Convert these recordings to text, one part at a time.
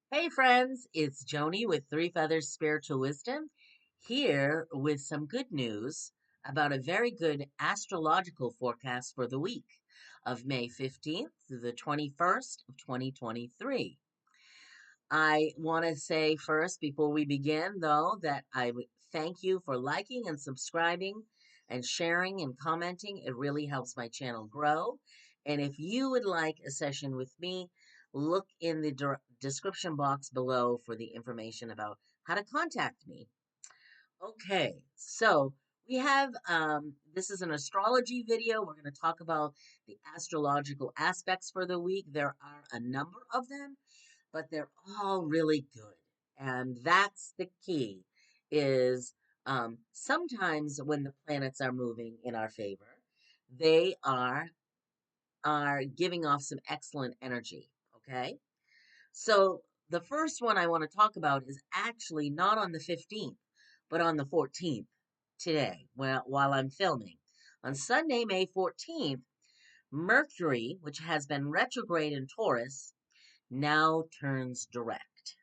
Hey friends, it's Joni with Three Feathers Spiritual Wisdom here with some good news about a very good astrological forecast for the week of May 15th through the 21st of 2023. I want to say first, before we begin, though, that I would thank you for liking and subscribing and sharing and commenting. It really helps my channel grow. And if you would like a session with me, look in the description box below for the information about how to contact me. Okay, so we have this is an astrology video. We're going to talk about the astrological aspects for the week. There are a number of them, but they're all really good. And that's the key is sometimes when the planets are moving in our favor, they are giving off some excellent energy. Okay. So the first one I want to talk about is actually not on the 15th, but on the 14th today, while I'm filming. On Sunday, May 14th, Mercury, which has been retrograde in Taurus, now turns direct.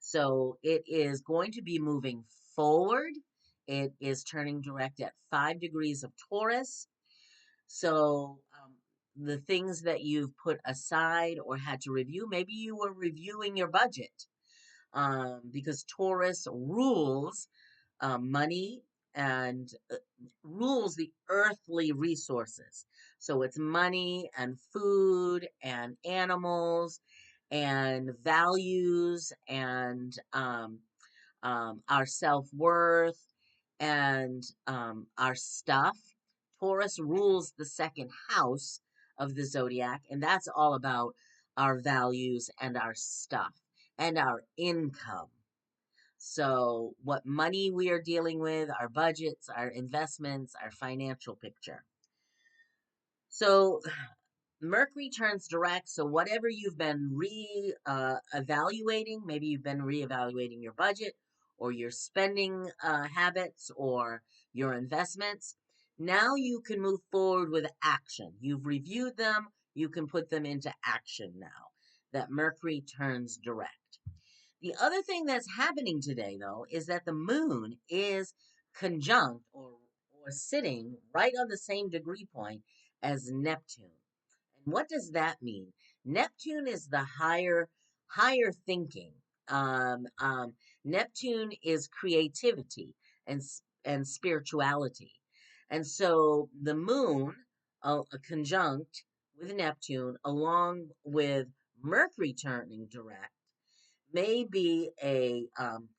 So it is going to be moving forward. It is turning direct at 5 degrees of Taurus. So the things that you've put aside or had to review, maybe you were reviewing your budget because Taurus rules money and rules the earthly resources. So it's money and food and animals and values and our self worth and our stuff. Taurus rules the second house of the zodiac, and that's all about our values and our stuff and our income. So, what money we are dealing with, our budgets, our investments, our financial picture. So, Mercury turns direct. So, whatever you've been evaluating, maybe you've been reevaluating your budget or your spending habits or your investments. Now you can move forward with action. You've reviewed them, you can put them into action now that Mercury turns direct. The other thing that's happening today, though, is that the moon is conjunct or sitting right on the same degree point as Neptune. And what does that mean? Neptune is the higher thinking. Neptune is creativity and and spirituality. And so the moon, conjunct with Neptune, along with Mercury turning direct, may be a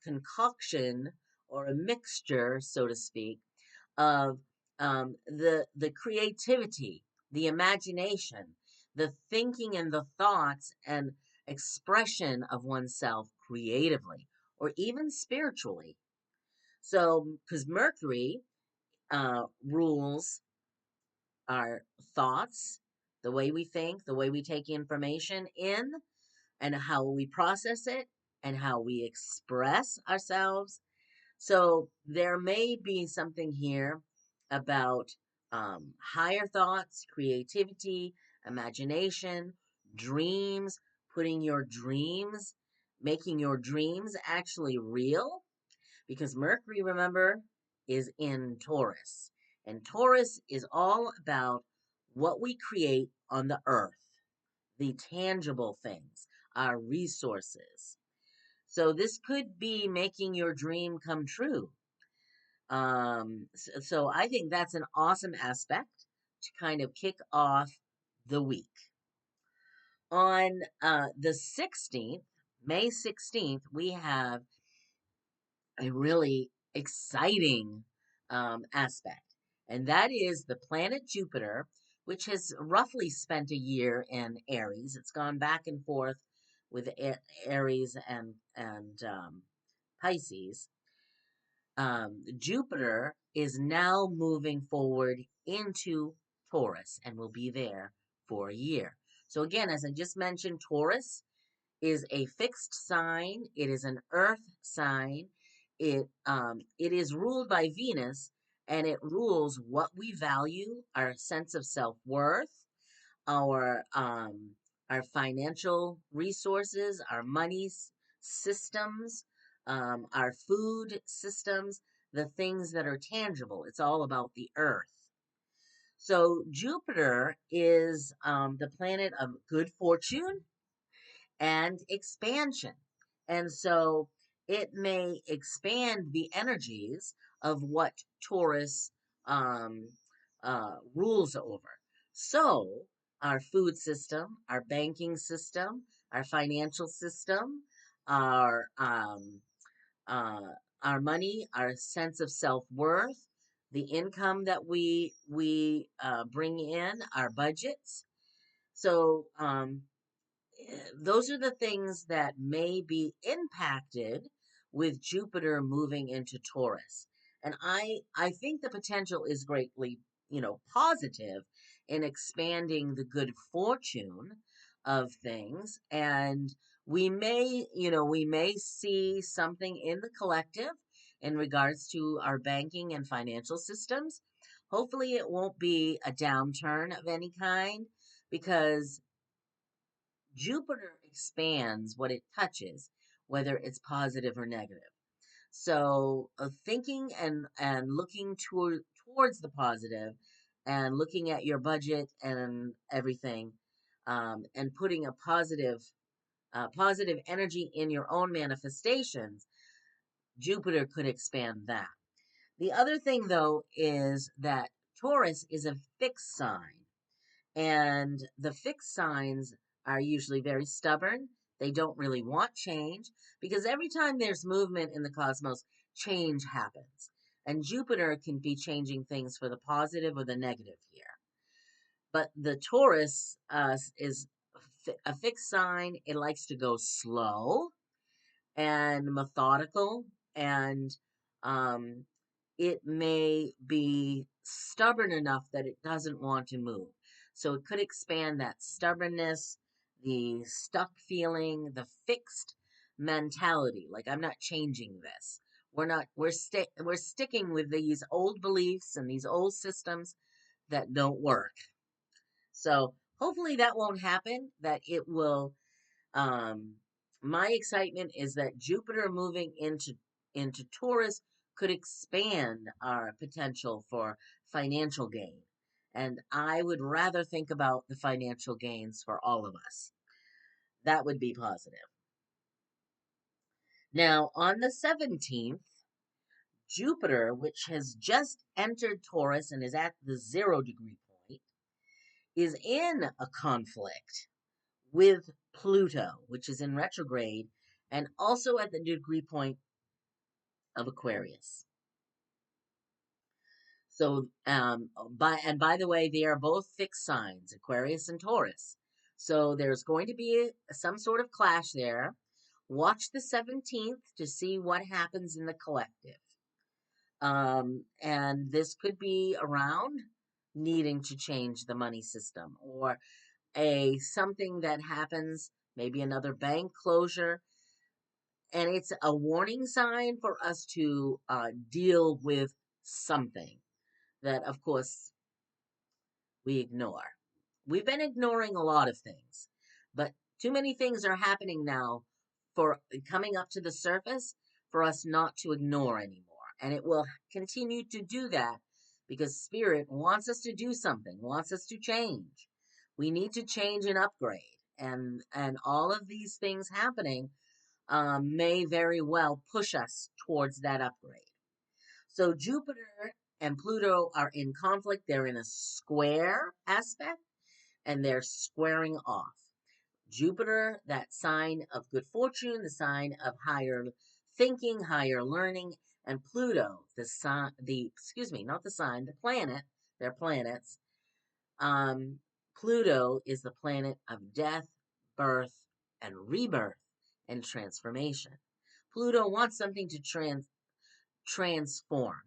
concoction or a mixture, so to speak, of the creativity, the imagination, the thinking and the thoughts and expression of oneself creatively or even spiritually. So, because Mercury rules our thoughts, the way we think, the way we take information in, and how we process it, and how we express ourselves. So there may be something here about higher thoughts, creativity, imagination, dreams, putting your dreams, making your dreams actually real. Because Mercury, remember, is in Taurus. And Taurus is all about what we create on the earth, the tangible things, our resources. So this could be making your dream come true. So I think that's an awesome aspect to kind of kick off the week. On the 16th, May 16th, we have a really exciting aspect, and that is the planet Jupiter, which has roughly spent a year in Aries. It's gone back and forth with Aries and Pisces. Jupiter is now moving forward into Taurus and will be there for a year. So again, as I just mentioned, Taurus is a fixed sign. It is an earth sign. It is ruled by Venus, and it rules what we value, our sense of self worth, our our financial resources, our systems, our food systems, the things that are tangible. It's all about the earth. So Jupiter is the planet of good fortune and expansion. And so it may expand the energies of what Taurus um, rules over. So our food system, our banking system, our financial system, our um, uh, our money, our sense of self worth, the income that we bring in, our budgets. So those are the things that may be impacted with Jupiter moving into Taurus. And I think the potential is greatly, positive in expanding the good fortune of things. And we may see something in the collective in regards to our banking and financial systems. Hopefully it won't be a downturn of any kind, because Jupiter expands what it touches, whether it's positive or negative. So, thinking and looking towards the positive, and looking at your budget and everything, and putting a positive energy in your own manifestations, Jupiter could expand that. The other thing, though, is that Taurus is a fixed sign. And the fixed signs are usually very stubborn. They don't really want change, because every time there's movement in the cosmos, change happens. And Jupiter can be changing things for the positive or the negative here. But the Taurus is a fixed sign. It likes to go slow and methodical, and um, it may be stubborn enough that it doesn't want to move. So it could expand that stubbornness, the stuck feeling, the fixed mentality. Like, I'm not changing this. We're sticking with these old beliefs and these old systems that don't work. So hopefully that won't happen, that it will um, my excitement is that Jupiter moving into Taurus could expand our potential for financial gain. And I would rather think about the financial gains for all of us. That would be positive. Now, on the 17th, Jupiter, which has just entered Taurus and is at the 0 degree point, is in a conflict with Pluto, which is in retrograde and also at the degree point of Aquarius. So, by the way, they are both fixed signs, Aquarius and Taurus. So there's going to be some sort of clash there. Watch the 17th to see what happens in the collective. And this could be around needing to change the money system, or a something that happens, maybe another bank closure, and it's a warning sign for us to deal with something that, of course, we ignore. We've been ignoring a lot of things, but too many things are happening now for coming up to the surface for us not to ignore anymore. And it will continue to do that because Spirit wants us to do something, wants us to change. We need to change and upgrade. And all of these things happening may very well push us towards that upgrade. So Jupiter and Pluto are in conflict. They're in a square aspect, and they're squaring off. Jupiter, that sign of good fortune, the sign of higher thinking, higher learning, and Pluto, not the sign, the planet, they're planets. Um, Pluto is the planet of death, birth, and rebirth and transformation. Pluto wants something to transform.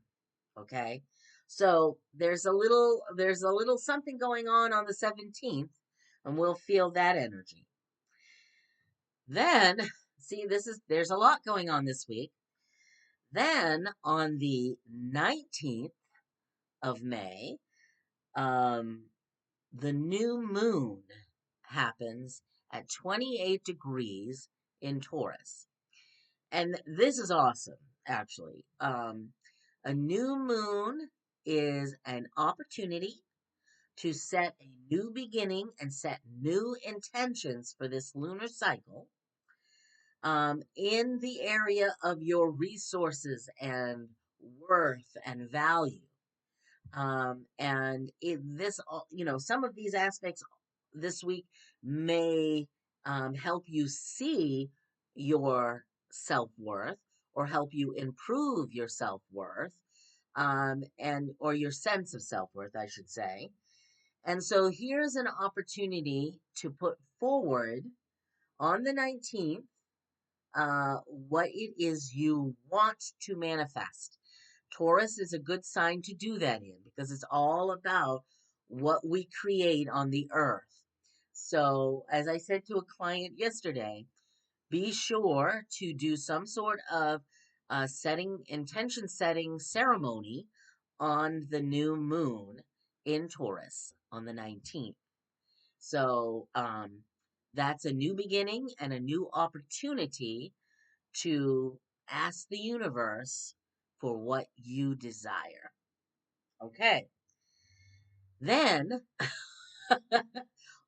Okay. So there's a little something going on the 17th, and we'll feel that energy. Then, see, there's a lot going on this week. Then on the 19th of May, the new moon happens at 28 degrees in Taurus. And this is awesome, actually. A new moon is an opportunity to set a new beginning and set new intentions for this lunar cycle in the area of your resources and worth and value. And some of these aspects this week may help you see your self-worth or help you improve your self-worth, and or your sense of self-worth, I should say. And so here's an opportunity to put forward on the 19th what it is you want to manifest. Taurus is a good sign to do that in because it's all about what we create on the earth. So, as I said to a client yesterday, be sure to do some sort of intention setting ceremony on the new moon in Taurus on the 19th. So, that's a new beginning and a new opportunity to ask the universe for what you desire. Okay. Then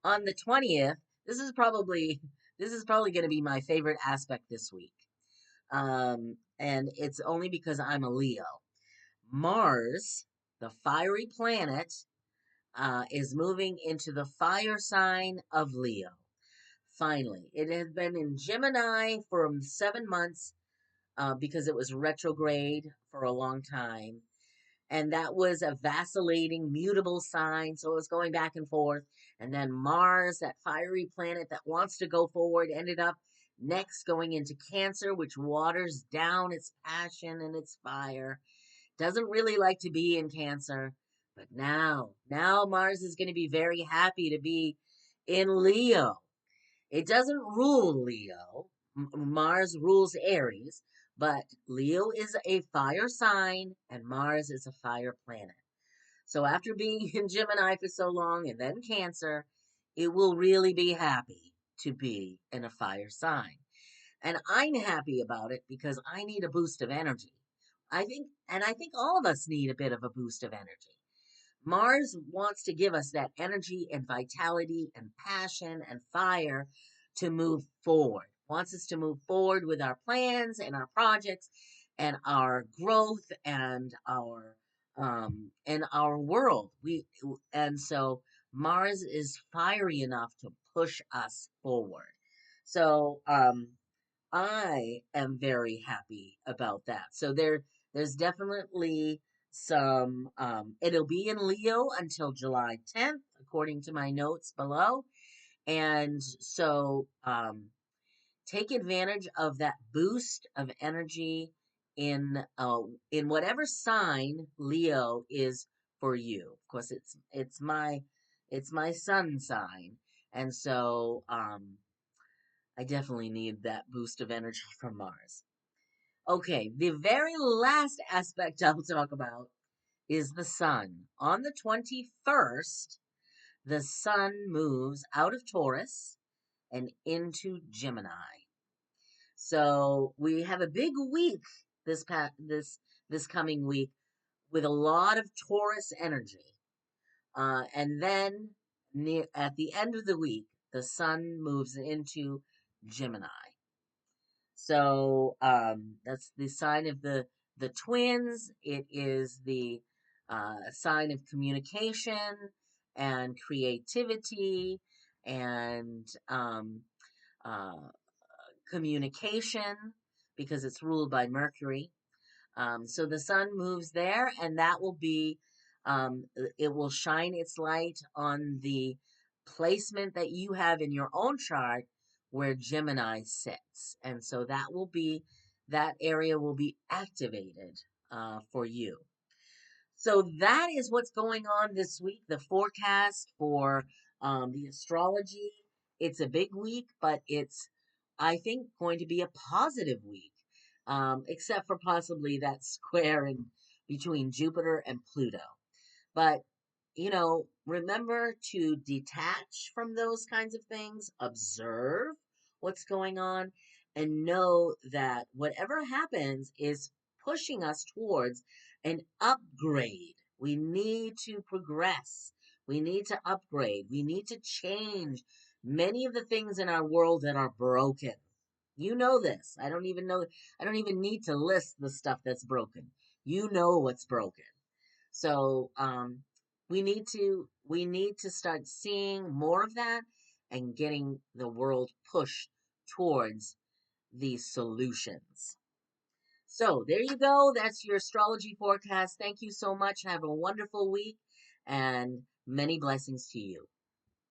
on the 20th, this is probably going to be my favorite aspect this week. And it's only because I'm a Leo. Mars, the fiery planet, is moving into the fire sign of Leo. Finally, it has been in Gemini for 7 months because it was retrograde for a long time. And that was a vacillating, mutable sign. So it was going back and forth. And then Mars, that fiery planet that wants to go forward, ended up next going into Cancer, which waters down its passion and its fire. Doesn't really like to be in Cancer. But now Mars is going to be very happy to be in Leo. It doesn't rule Leo. Mars rules Aries, but Leo is a fire sign and Mars is a fire planet. So after being in Gemini for so long and then Cancer, it will really be happy to be in a fire sign. And I'm happy about it because I need a boost of energy. I think all of us need a bit of a boost of energy. Mars wants to give us that energy and vitality and passion and fire to move forward. Wants us to move forward with our plans and our projects and our growth and our world. So Mars is fiery enough to push us forward. So I am very happy about that. So there's definitely some it'll be in Leo until July 10th, according to my notes below. And so take advantage of that boost of energy in whatever sign Leo is for you. Of course, it's my sun sign, and so I definitely need that boost of energy from Mars. Okay, the very last aspect I'll talk about is the sun. On the 21st, the sun moves out of Taurus and into Gemini. So we have a big week this coming week with a lot of Taurus energy. And then at the end of the week, the sun moves into Gemini. So that's the sign of the twins. It is the sign of communication and creativity and uh, communication because it's ruled by Mercury. So the sun moves there, and that will be, it will shine its light on the placement that you have in your own chart where Gemini sits. And so that area will be activated for you. So that is what's going on this week, the forecast for the astrology. It's a big week, but it's, I think, going to be a positive week, except for possibly that square in between Jupiter and Pluto. But remember to detach from those kinds of things, observe what's going on, and know that whatever happens is pushing us towards an upgrade. We need to progress. We need to upgrade. We need to change many of the things in our world that are broken. You know this. I don't even need to list the stuff that's broken. You know what's broken. So we need to start seeing more of that and getting the world pushed towards these solutions. So there you go. That's your astrology forecast. Thank you so much. Have a wonderful week and many blessings to you.